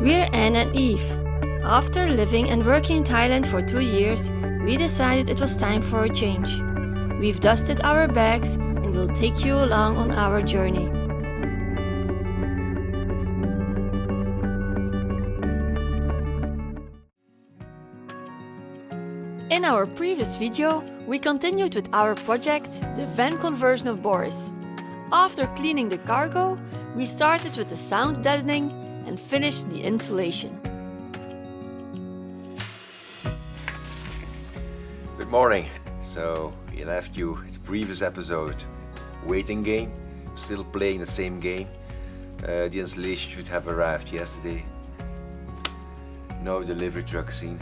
We're Anne and Eve. After living and working in Thailand for 2 years, we decided it was time for a change. We've dusted our bags and will take you along on our journey. In our previous video, we continued with our project, the van conversion of Boris. After cleaning the cargo, we started with the sound deadening and finished the insulation. Good morning. So we left you the previous episode waiting game, still playing the same game. The installation should have arrived yesterday. No delivery truck seen.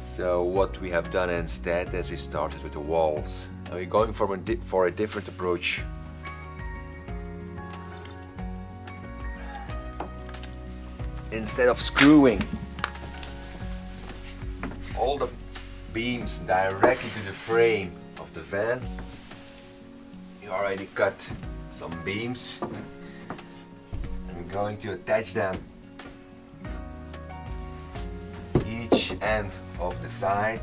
So what we have done instead is we started with the walls. And we're going for a different approach. Instead of screwing all the beams directly to the frame of the van, we already cut some beams and we're going to attach them each end of the side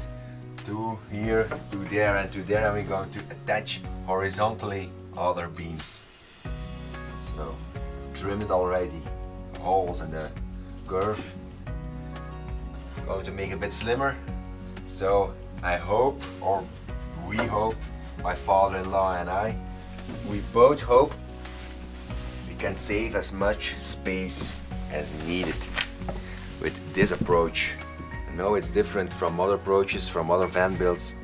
to here, to there and to there, and we're going to attach horizontally other beams. So trim it already, holes and the curve. Going to make it a bit slimmer. So I hope, or we hope, my father-in-law and I, we both hope we can save as much space as needed with this approach. I know it's different from other approaches, from other van builds.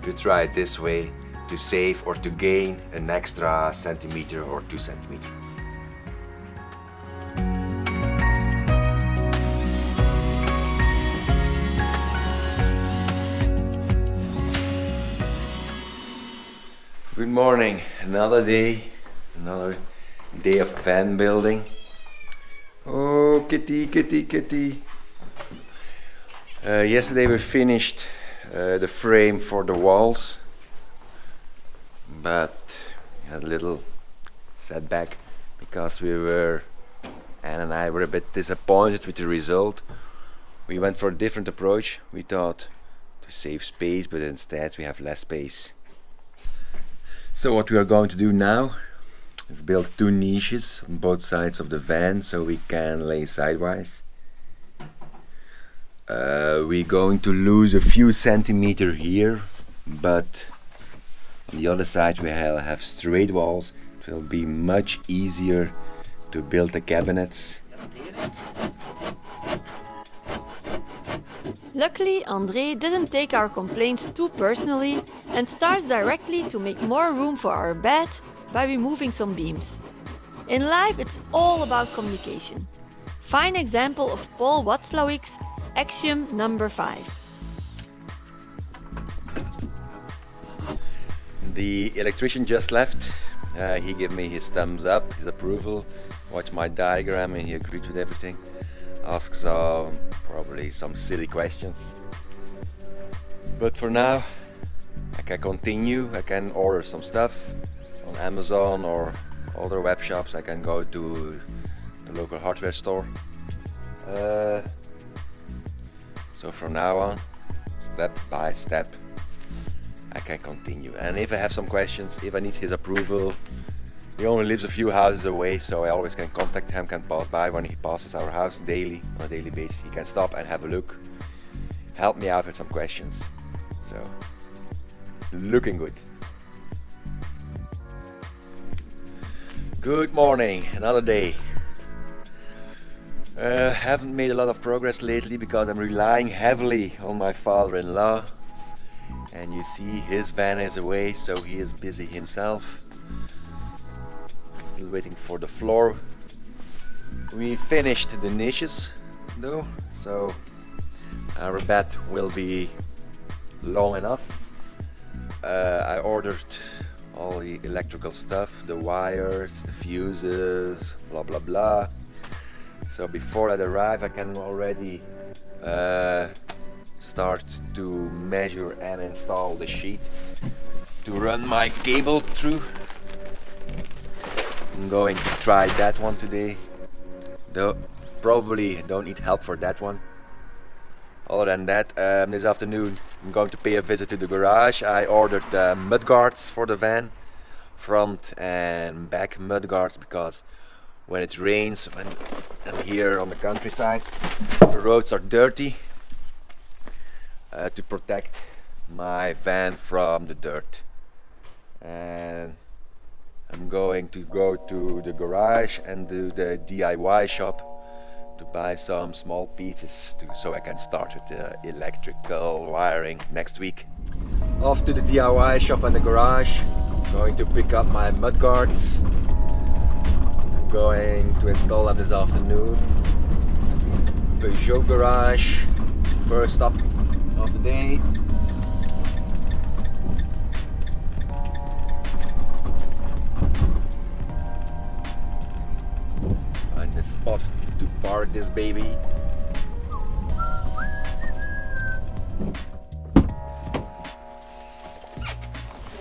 We try it this way to save or to gain an extra centimeter or 2 centimeters. Good morning, another day of van building. Oh, kitty, kitty, kitty. Yesterday we finished the frame for the walls, but we had a little setback because Anne and I were a bit disappointed with the result. We went for a different approach. We thought to save space, but instead we have less space. So what we are going to do now is build 2 niches on both sides of the van so we can lay sidewise. We're going to lose a few centimeters here, but on the other side we have straight walls. It will be much easier to build the cabinets. Luckily, André didn't take our complaints too personally and starts directly to make more room for our bed by removing some beams. In life, it's all about communication. Fine example of Paul Watzlawick's axiom number 5. The electrician just left. He gave me his thumbs up, his approval, watched my diagram and he agreed with everything. Asks probably some silly questions. But for now, I can continue. I can order some stuff on Amazon or other web shops. I can go to the local hardware store. So from now on, step by step, I can continue. And if I have some questions, if I need his approval, he only lives a few houses away, so I always can contact him, can pass by when he passes our house on a daily basis. He can stop and have a look, help me out with some questions. So, looking good. Good morning, another day. Haven't made a lot of progress lately because I'm relying heavily on my father-in-law. And you see his van is away, so he is busy himself. Still waiting for the floor. We finished the niches though, so our bed will be long enough. I ordered all the electrical stuff, the wires, the fuses, blah blah blah. So before that arrive, I can already start to measure and install the sheet to run my cable through. I'm going to try that one today. Though probably don't need help for that one. Other than that, this afternoon I'm going to pay a visit to the garage. I ordered mudguards for the van, front and back mudguards, because when it rains, when I'm here on the countryside, the roads are dirty, to protect my van from the dirt. And I'm going to go to the garage and do the DIY shop to buy some small pieces so I can start with the electrical wiring next week. Off to the DIY shop and the garage. Going to pick up my mudguards. I'm going to install them this afternoon. Peugeot garage, first stop of the day. Find the spot to park this baby.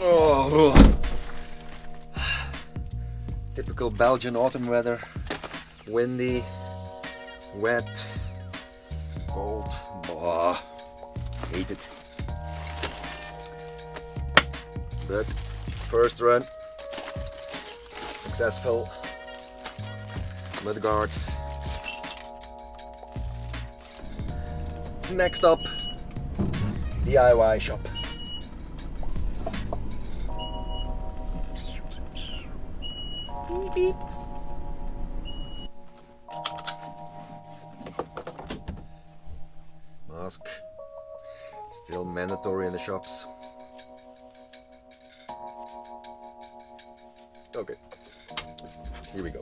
Oh, typical Belgian autumn weather. Windy, wet, cold. Oh, hate it. But first run, successful. Mudguards. Next up, DIY shop. Beep beep. Mask. Still mandatory in the shops. Okay, here we go.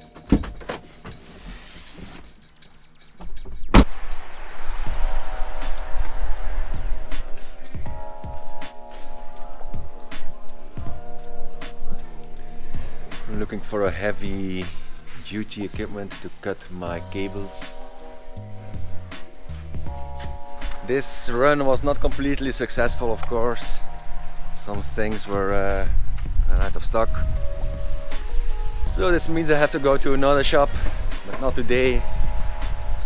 I'm looking for a heavy duty equipment to cut my cables. This run was not completely successful, of course. Some things were out of stock. So this means I have to go to another shop, but not today.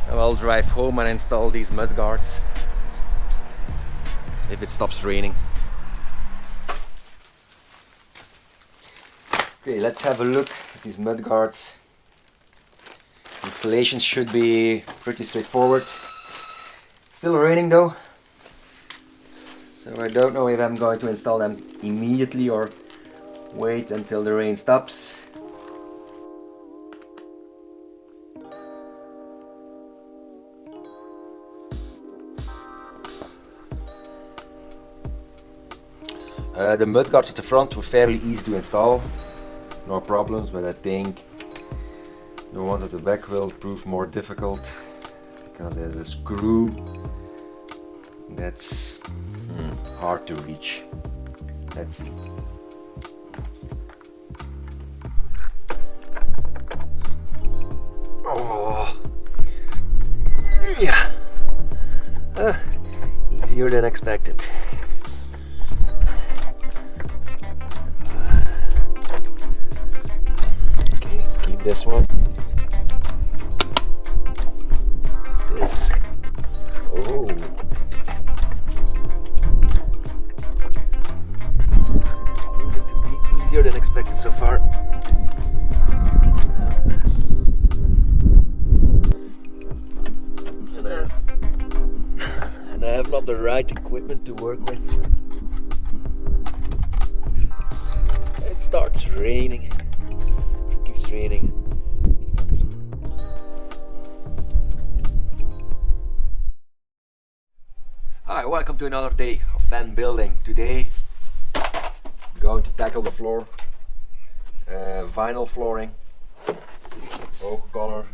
I'll drive home and install these mudguards if it stops raining. Okay, let's have a look at these mudguards. Installation should be pretty straightforward. It's still raining though, so I don't know if I'm going to install them immediately or wait until the rain stops. The mudguards at the front were fairly easy to install, no problems, but I think the ones at the back will prove more difficult because there's a screw that's hard to reach. Let's see. Oh, yeah, easier than expected. This one, this, oh, this is proving to be easier than expected so far. And I have not the right equipment to work with. It starts raining. Raining. Hi, welcome to another day of van building. Today I'm going to tackle the floor. Vinyl flooring, oak color,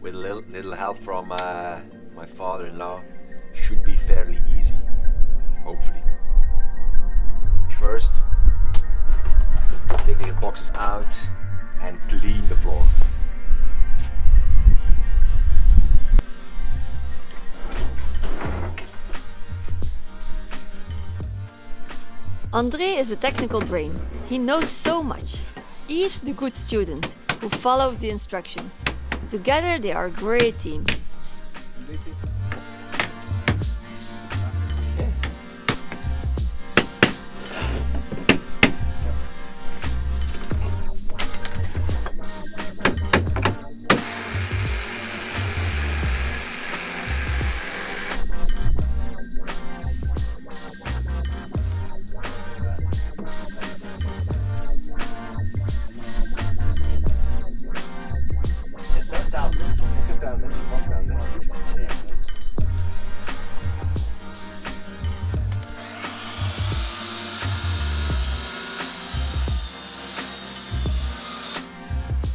with a little help from my father-in-law. Should be fairly easy, hopefully. First, take the boxes out and clean the floor. André is a technical brain. He knows so much. Yves the good student. who follows the instructions. Together they are a great team.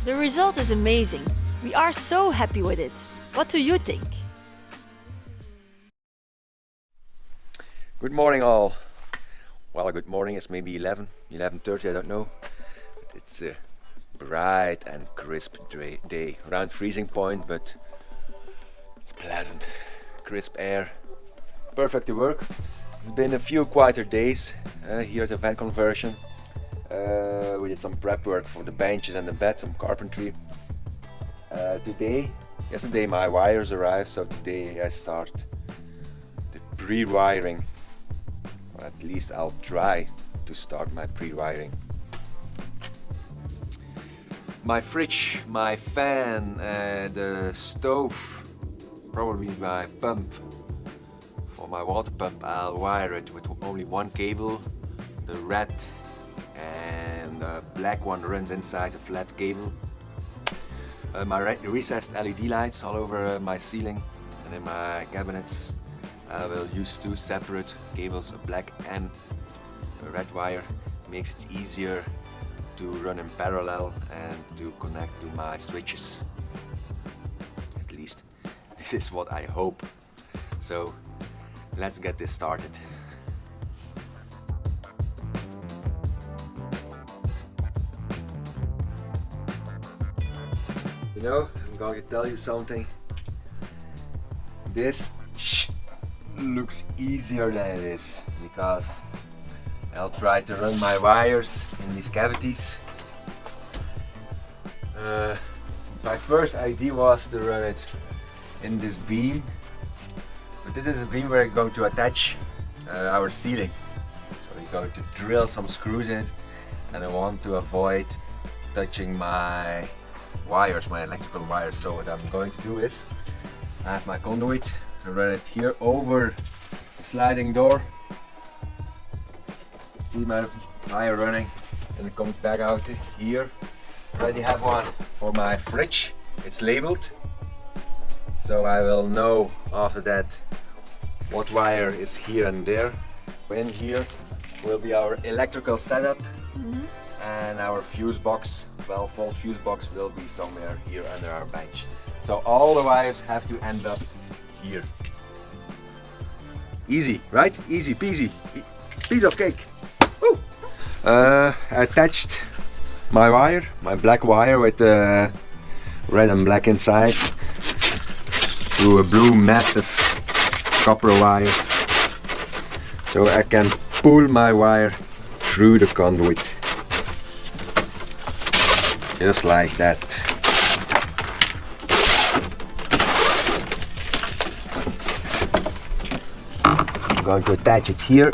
The result is amazing. We are so happy with it. What do you think? Good morning all. Well, good morning, it's maybe 11:30, I don't know. It's a bright and crisp day, around freezing point, but it's pleasant, crisp air, perfect to work. It's been a few quieter days here at the van conversion. We did some prep work for the benches and the bed, some carpentry. Yesterday my wires arrived, so today I start the pre-wiring. Or at least I'll try to start my pre-wiring. My fridge, my fan, the stove, probably my pump. For my water pump I'll wire it with only one cable. The red and the black one runs inside the flat cable. My recessed LED lights all over my ceiling and in my cabinets. I will use two separate cables, a black and a red wire. Makes it easier to run in parallel and to connect to my switches. At least this is what I hope. So let's get this started. You know, I'm going to tell you something. This looks easier than it is, because I'll try to run my wires in these cavities. My first idea was to run it in this beam, but this is a beam where I'm going to attach our ceiling. So we're going to drill some screws in it, and I want to avoid touching my wires, my electrical wires. So what I'm going to do is I have my conduit, I run it here over the sliding door. See my wire running, and it comes back out here. I already have one for my fridge. It's labeled, so I will know after that what wire is here and there. In here will be our electrical setup, and our fuse box, 12-volt fuse box, will be somewhere here under our bench. So all the wires have to end up here. Easy, right? Easy peasy. Piece of cake. Woo! I attached my wire, my black wire with red and black inside, to a blue massive copper wire. So I can pull my wire through the conduit. Just like that. I'm going to attach it here,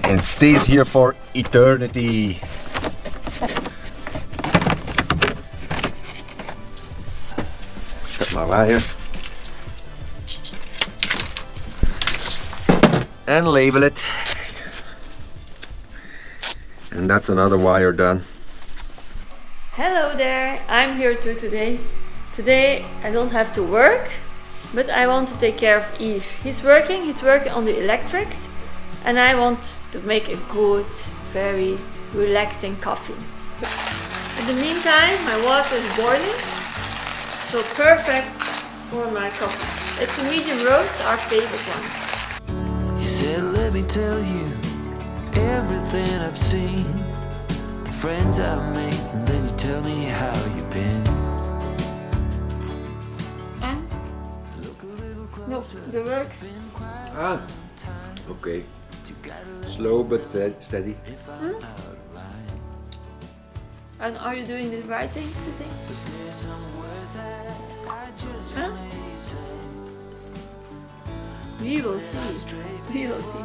and it stays here for eternity. Cut my wire and label it, and that's another wire done. Hello there, I'm here too today. Today I don't have to work, but I want to take care of Yves. He's working on the electrics, and I want to make a good, very relaxing coffee. So, in the meantime, my water is boiling, so perfect for my coffee. It's a medium roast, our favorite one. You said, let me tell you everything I've seen, the friends I've made, and then you tell me how you've been. And? No, the work. Ah, okay. Slow but steady. And are you doing the right things, you think? Huh? We will see. We will see.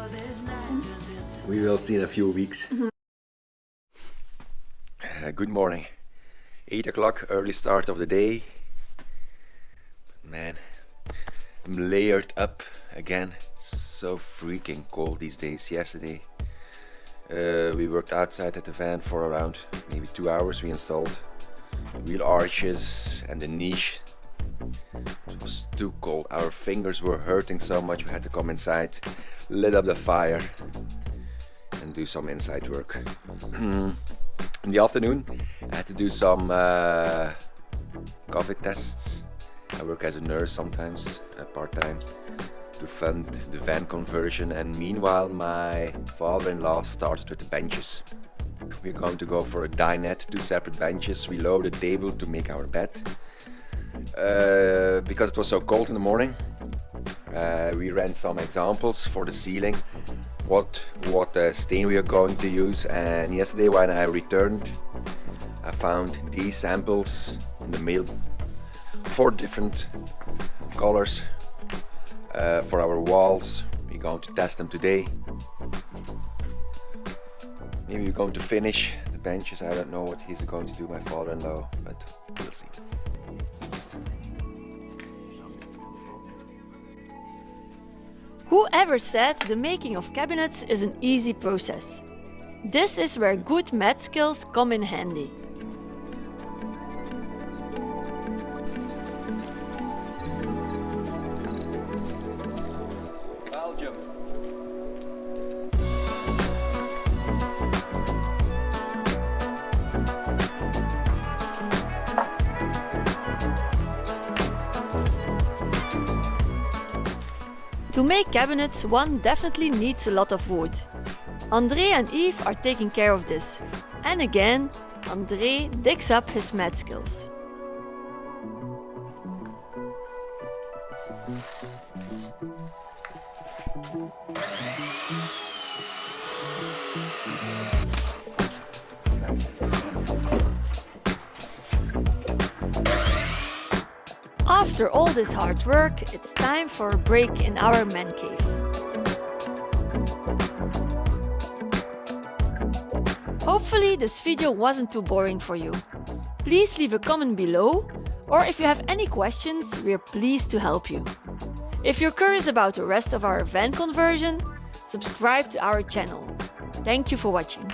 We will see in a few weeks. Good morning. 8 o'clock, early start of the day. Man, I'm layered up again. So freaking cold these days. Yesterday we worked outside at the van for around maybe 2 hours. We installed wheel arches and the niche. It was too cold. Our fingers were hurting so much we had to come inside, lit up the fire and do some inside work. In the afternoon I had to do some COVID tests. I work as a nurse sometimes, part-time, to fund the van conversion, and meanwhile my father-in-law started with the benches. We're going to go for a dinette, 2 separate benches. We lowered the table to make our bed. Because it was so cold in the morning, we ran some examples for the ceiling, what stain we are going to use, and yesterday when I returned I found these samples in the mail, 4 different colors for our walls. We're going to test them today. Maybe we're going to finish the benches. I don't know what he's going to do, my father-in-law, but we'll see. Whoever said the making of cabinets is an easy process? This is where good math skills come in handy. Belgium. To make cabinets, one definitely needs a lot of wood. André and Yves are taking care of this. And again, André digs up his math skills. After all this hard work, it's time for a break in our man cave. Hopefully this video wasn't too boring for you. Please leave a comment below, or if you have any questions, we're pleased to help you. If you're curious about the rest of our van conversion, subscribe to our channel. Thank you for watching.